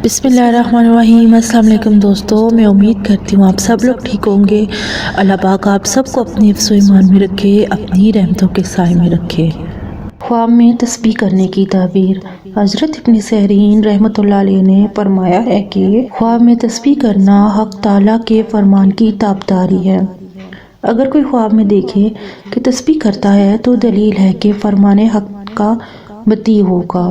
बिस्मिल्लाहिर्रहमानिर्रहीम। अस्सलाम वालेकुम दोस्तों, मैं उम्मीद करती हूँ आप सब लोग ठीक होंगे। अल्लाह पाक आप सबको अपनी हिफ्ज़ व ईमान में रखे, अपनी रहमतों के साए में रखे। ख्वाब में तस्बीह करने की ताबीर। हज़रत इब्न सहरीन रहमतुल्लाह अलैह ने फरमाया है कि ख्वाब में तस्बीह करना हक़ ताला के फरमान की ताबदारी है। अगर कोई ख्वाब में देखे कि तस्बीह करता है तो दलील है कि फरमाने हक़ का बती होगा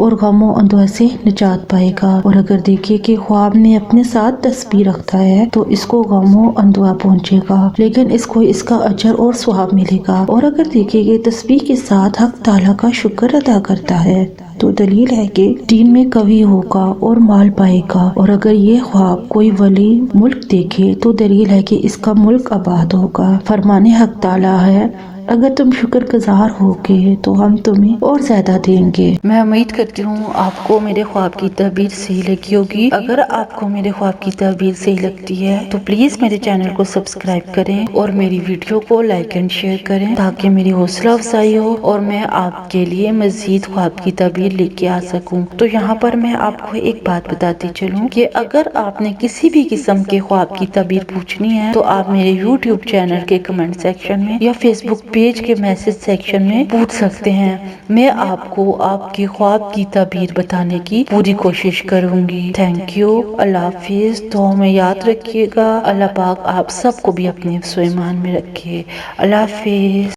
और गम और अंधुआ से निजात पाएगा। और अगर देखे कि ख्वाब में अपने साथ तस्बीह रखता है तो इसको गम और अंधुआ पहुँचेगा, लेकिन इसको इसका अजर और सवाब मिलेगा। और अगर देखे कि तस्बीह के साथ हक़ ताला का शुक्र अदा करता है तो दलील है कि दीन में कवी होगा और माल पाएगा। और अगर ये ख्वाब कोई वली मुल्क देखे तो दलील है कि इसका मुल्क आबाद होगा। फरमाने हक़ ताला है, अगर तुम शुक्रगुजार होगे तो हम तुम्हें और ज्यादा देंगे। मैं उम्मीद करती हूँ आपको मेरे ख्वाब की ताबीर सही लगी होगी। अगर आपको मेरे ख्वाब की ताबीर सही लगती है तो प्लीज मेरे चैनल को सब्सक्राइब करें और मेरी वीडियो को लाइक एंड शेयर करें ताकि मेरी हौसला अफजाई हो और मैं आपके लिए मजीद ख्वाब की ताबीर लेके आ सकूं। तो यहाँ पर मैं आपको एक बात बताती चलूं कि अगर आपने किसी भी किस्म के ख्वाब की ताबीर पूछनी है तो आप मेरे YouTube चैनल के कमेंट सेक्शन में या फेसबुक पेज के मैसेज सेक्शन में पूछ सकते हैं। मैं आपको आपके ख्वाब की ताबीर बताने की पूरी कोशिश करूंगी। Thank you. अल्लाह हाफिज। दुआ में याद रखिएगा। अल्लाह पाक आप सबको भी अपने हिफ्ज़ व ईमान में रखे। अल्लाह हाफिज।